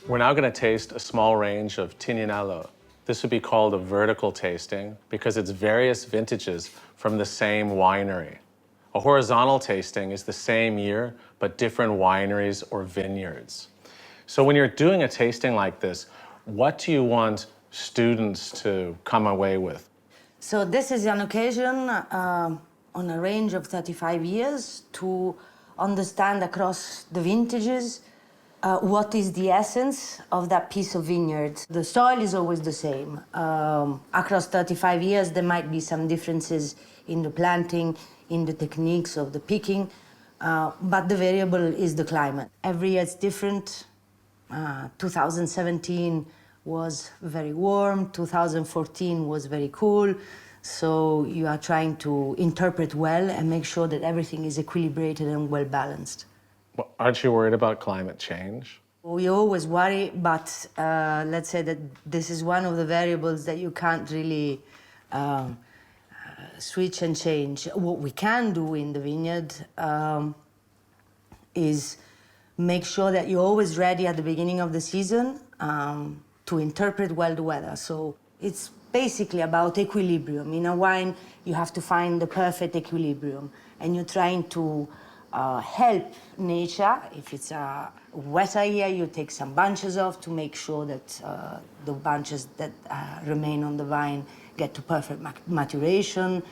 We're now going to taste a small range of Tignanello. This would be called a vertical tasting because it's various vintages from the same winery. A horizontal tasting is the same year, but different wineries or vineyards. So when you're doing a tasting like this, what do you want students to come away with? So this is an occasion on a range of 35 years to understand across the vintages what is the essence of that piece of vineyard. The soil is always the same. Across 35 years, there might be some differences in the planting, in the techniques of the picking, but the variable is the climate. Every year it's different. 2017 was very warm, 2014 was very cool, so you are trying to interpret well and make sure that everything is equilibrated and well balanced. Well, aren't you worried about climate change? We always worry, but let's say that this is one of the variables that you can't really switch and change. What we can do in the vineyard is make sure that you're always ready at the beginning of the season to interpret well the weather. So it's basically about equilibrium. In a wine, you have to find the perfect equilibrium, and you're trying to help nature. If it's a wetter year, you take some bunches off to make sure that the bunches that remain on the vine get to perfect maturation.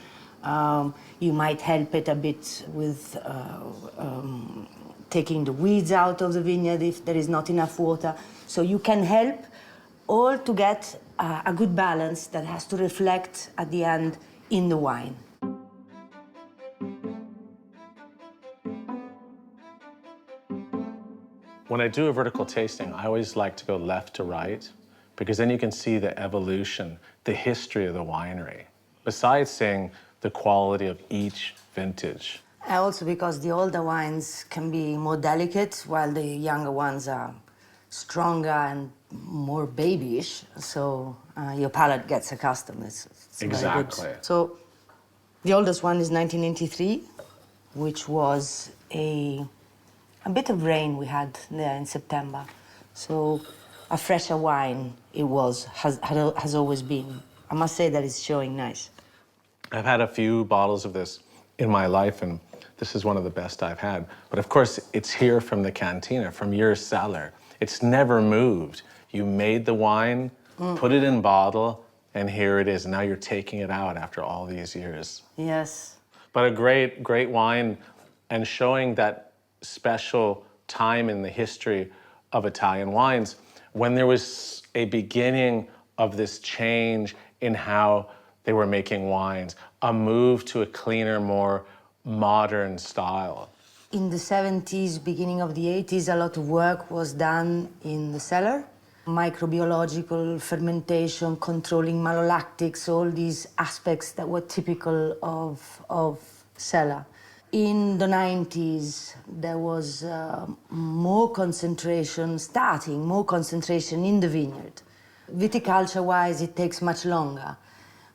You might help it a bit with taking the weeds out of the vineyard if there is not enough water. So you can help all to get a good balance that has to reflect at the end in the wine. When I do a vertical tasting, I always like to go left to right because then you can see the evolution, the history of the winery, besides seeing the quality of each vintage. Also because the older wines can be more delicate, while the younger ones are stronger and more babyish. So your palate gets accustomed. It's Exactly. very good. So the oldest one is 1983, which was a bit of rain we had there in September. So a fresher wine it has always been. I must say that it's showing nice. I've had a few bottles of this in my life, and this is one of the best I've had. But of course, it's here from the cantina, from your cellar. It's never moved. You made the wine, put it in bottle, and here it is. Now you're taking it out after all these years. Yes. But a great, great wine, and showing that special time in the history of Italian wines when there was a beginning of this change in how they were making wines, a move to a cleaner, more modern style. In the 70s, beginning of the 80s, a lot of work was done in the cellar. Microbiological fermentation, controlling malolactics, all these aspects that were typical of cellar. In the 90s, there was more concentration in the vineyard. Viticulture-wise, it takes much longer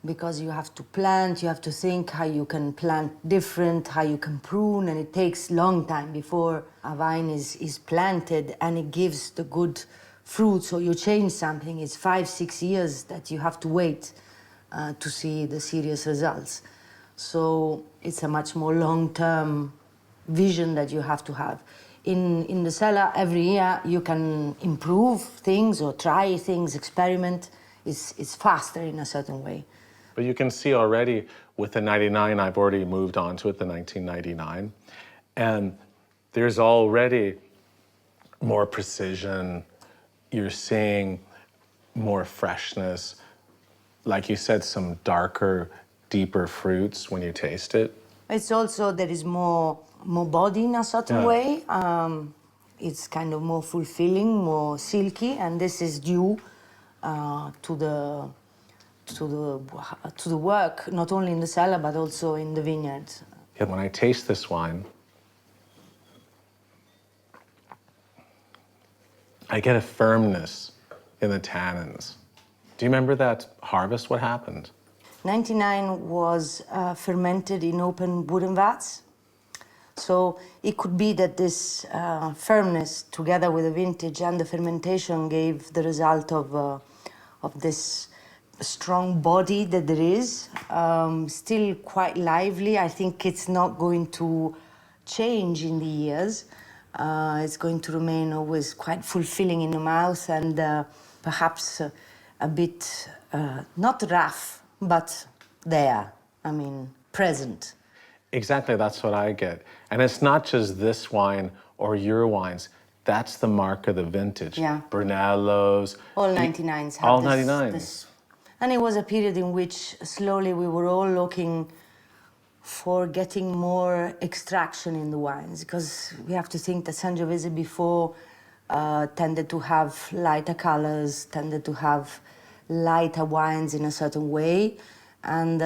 because you have to plant, you have to think how you can plant different, how you can prune, and it takes a long time before a vine is planted and it gives the good fruit. So you change something, it's 5-6 years that you have to wait to see the serious results. So it's a much more long-term vision that you have to have. In the cellar, every year you can improve things or try things, experiment. It's faster in a certain way. But you can see already with the 99, I've already moved on to it, the 1999. And there's already more precision. You're seeing more freshness. Like you said, some darker, deeper fruits when you taste it. It's also, there is more body in a certain way. It's kind of more fulfilling, more silky, and this is due to the work, not only in the cellar, but also in the vineyard. Yeah, when I taste this wine, I get a firmness in the tannins. Do you remember that harvest? What happened? 99 was fermented in open wooden vats. So it could be that this firmness, together with the vintage and the fermentation, gave the result of this strong body that there is. Still quite lively. I think it's not going to change in the years. It's going to remain always quite fulfilling in the mouth and perhaps a bit not rough, but there. I mean, present. Exactly, that's what I get. And it's not just this wine or your wines. That's the mark of the vintage. Yeah. Brunello's. All 99s have all this, 99s. this. And it was a period in which slowly we were all looking for getting more extraction in the wines, because we have to think that Sangiovese before tended to have lighter colors, tended to have lighter wines in a certain way. And,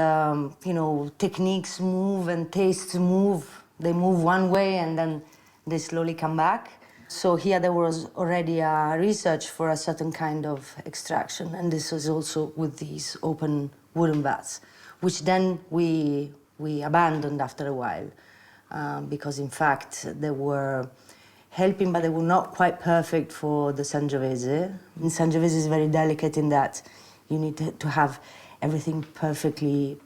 you know, techniques move and tastes move. They move one way and then they slowly come back. So here there was already a research for a certain kind of extraction. And this was also with these open wooden vats, which then we abandoned after a while. Because in fact they were helping, but they were not quite perfect for the Sangiovese. And Sangiovese is very delicate in that you need to have everything perfectly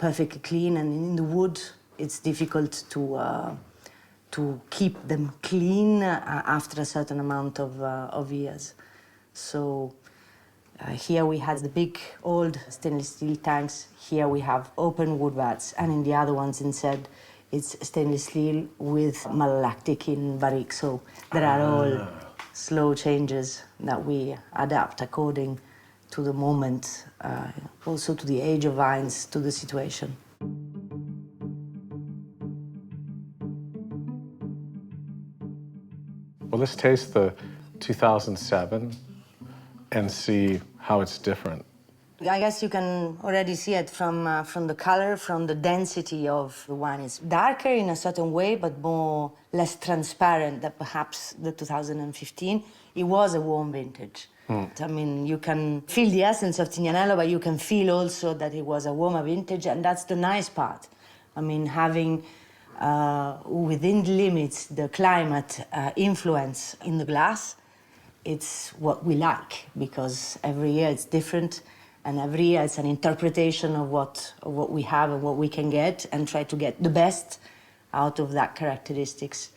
clean, and in the wood it's difficult to keep them clean after a certain amount of years. So here we had the big old stainless steel tanks. Here we have open wood vats, and in the other ones instead it's stainless steel with malolactic in barrique. So there are all slow changes that we adapt according to the moment, also to the age of vines, to the situation. Well, let's taste the 2007 and see how it's different. I guess you can already see it from the color, from the density of the wine. It's darker in a certain way, but less transparent than perhaps the 2015. It was a warm vintage. I mean, you can feel the essence of Tignanello, but you can feel also that it was a warmer vintage, and that's the nice part. I mean, having within the limits the climate influence in the glass, it's what we like, because every year it's different, and every year it's an interpretation of what we have and what we can get, and try to get the best out of that characteristics,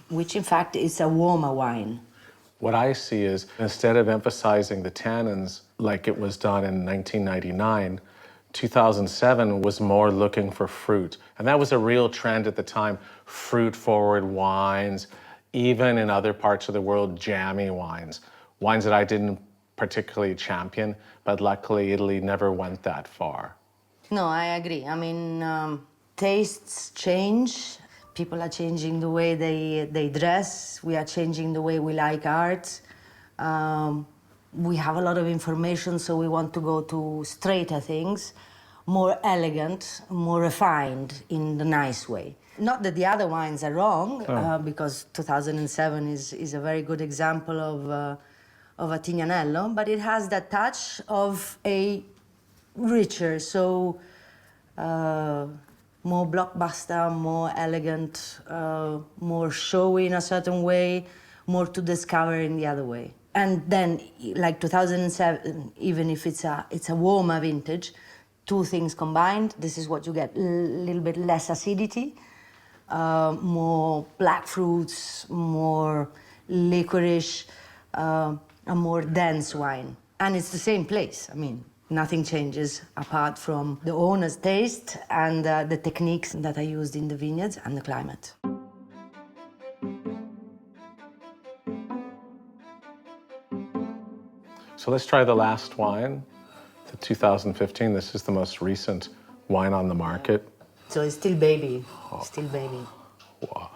which in fact is a warmer wine. What I see is, instead of emphasizing the tannins like it was done in 1999, 2007 was more looking for fruit. And that was a real trend at the time, fruit-forward wines, even in other parts of the world, jammy wines. Wines that I didn't particularly champion, but luckily Italy never went that far. No, I agree. I mean, tastes change. People are changing the way they dress. We are changing the way we like art. We have a lot of information, so we want to go to straighter things, more elegant, more refined in the nice way. Not that the other wines are wrong, because 2007 is a very good example of a Tignanello, but it has that touch of a richer, so more blockbuster, more elegant, more showy in a certain way, more to discover in the other way. And then, like 2007, even if it's a warmer vintage, two things combined, this is what you get: a little bit less acidity, more black fruits, more licorice, a more dense wine. And it's the same place. I mean, nothing changes apart from the owner's taste and the techniques that are used in the vineyards and the climate. So let's try the last wine, the 2015. This is the most recent wine on the market. So it's still baby, still baby. Wow.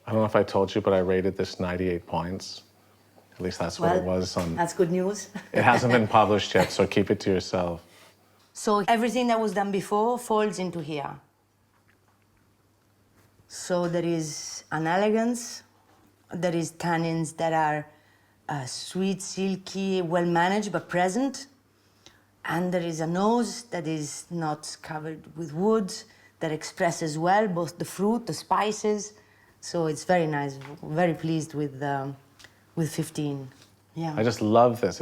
I don't know if I told you, but I rated this 98 points. At least that's what it was on. That's good news. It hasn't been published yet, so keep it to yourself. So everything that was done before falls into here. So there is an elegance, there is tannins that are sweet, silky, well managed but present, and there is a nose that is not covered with wood, that expresses well both the fruit, the spices, So it's very nice. Very pleased with 15. Yeah. I just love this.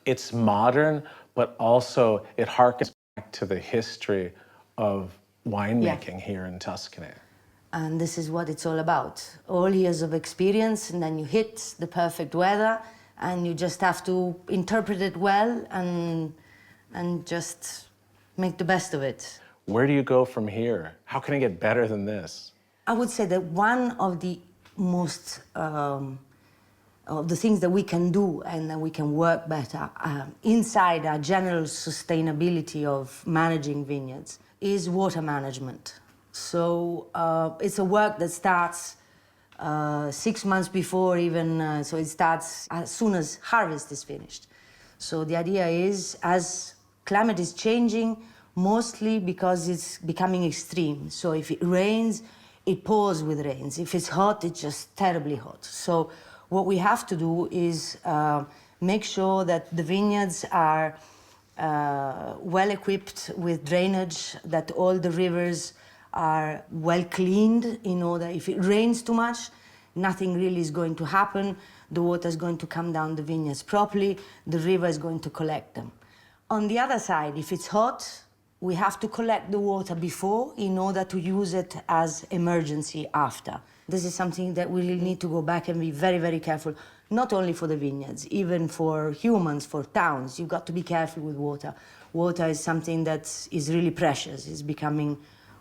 It's modern, but also it harkens back to the history of winemaking here in Tuscany. And this is what it's all about. All years of experience, and then you hit the perfect weather, and you just have to interpret it well and just make the best of it. Where do you go from here? How can it get better than this? I would say that one of the most of the things that we can do and that we can work better inside our general sustainability of managing vineyards is water management. So it's a work that starts 6 months before even, so it starts as soon as harvest is finished. So the idea is, as climate is changing, mostly because it's becoming extreme. So if it rains, it pours with rains. If it's hot, it's just terribly hot. So what we have to do is make sure that the vineyards are well equipped with drainage, that all the rivers are well cleaned in order, if it rains too much, nothing really is going to happen. The water is going to come down the vineyards properly, the river is going to collect them. On the other side, if it's hot, we have to collect the water before in order to use it as emergency after. This is something that we really need to go back and be very, very careful, not only for the vineyards, even for humans, for towns. You've got to be careful with water. Water is something that is really precious. It's becoming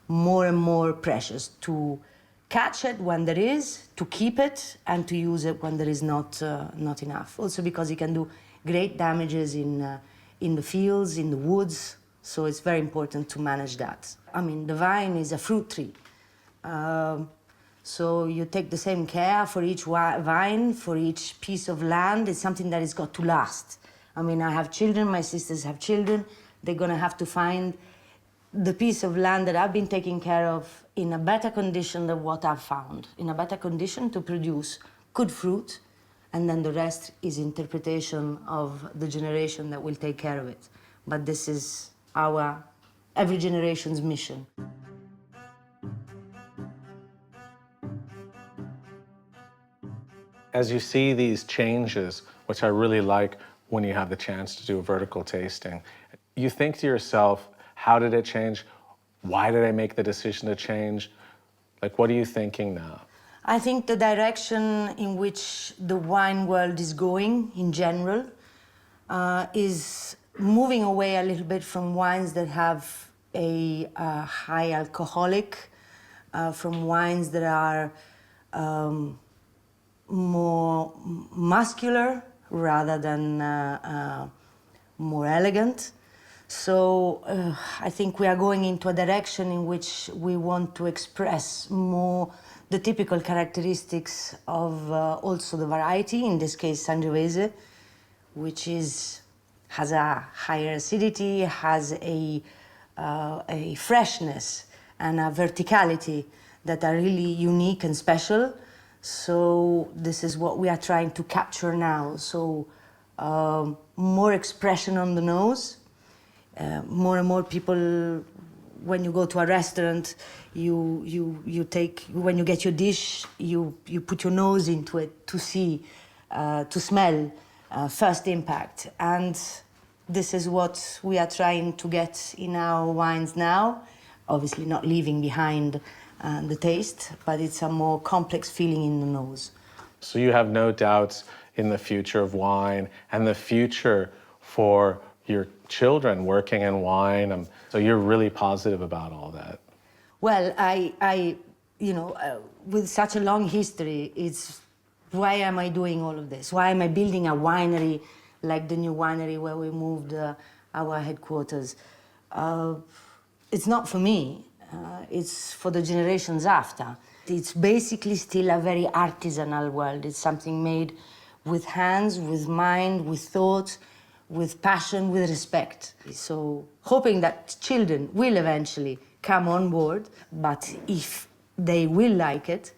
more and more precious, to catch it when there is, to keep it, and to use it when there is not enough. Also because it can do great damages in the fields, in the woods, so it's very important to manage that. I mean, the vine is a fruit tree. So you take the same care for each vine, for each piece of land. It's something that has got to last. I mean, I have children, my sisters have children. They're gonna have to find the piece of land that I've been taking care of in a better condition than what I've found, in a better condition to produce good fruit, and then the rest is interpretation of the generation that will take care of it. But this is every generation's mission. As you see these changes, which I really like when you have the chance to do a vertical tasting, you think to yourself, how did it change? Why did I make the decision to change? Like, what are you thinking now? I think the direction in which the wine world is going in general is moving away a little bit from wines that have a high alcoholic, from wines that are more muscular rather than more elegant. So I think we are going into a direction in which we want to express more the typical characteristics of also the variety, in this case Sangiovese, which has a higher acidity, has a freshness and a verticality that are really unique and special. So this is what we are trying to capture now. So more expression on the nose. More and more people, when you go to a restaurant, you take, when you get your dish, you put your nose into it to see, to smell, first impact. And this is what we are trying to get in our wines now. Obviously not leaving behind the taste, but it's a more complex feeling in the nose. So you have no doubts in the future of wine and the future for your children working in wine. So you're really positive about all that. Well, I with such a long history, it's why am I doing all of this? Why am I building a winery like the new winery where we moved our headquarters? It's not for me. It's for the generations after. It's basically still a very artisanal world. It's something made with hands, with mind, with thought, with passion, with respect. So hoping that children will eventually come on board, but if they will like it,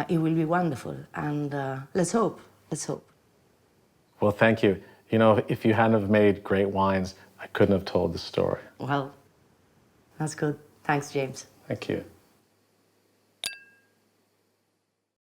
it will be wonderful. And let's hope. Well, thank you. You know, if you hadn't have made great wines, I couldn't have told the story. Well, that's good. Thanks, James. Thank you.